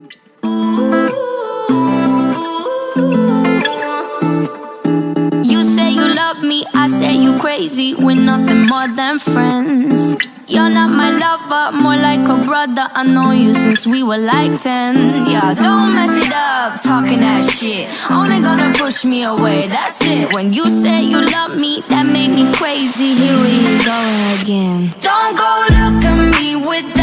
You say you love me, I say you crazy. We're nothing more than friends. You're not my lover, more like a brother. I know you since we were like 10. Yeah, don't mess it up, talking that shit. Only gonna push me away, that's it. When you say you love me, that made me crazy. Here we go again. Don't go look at me with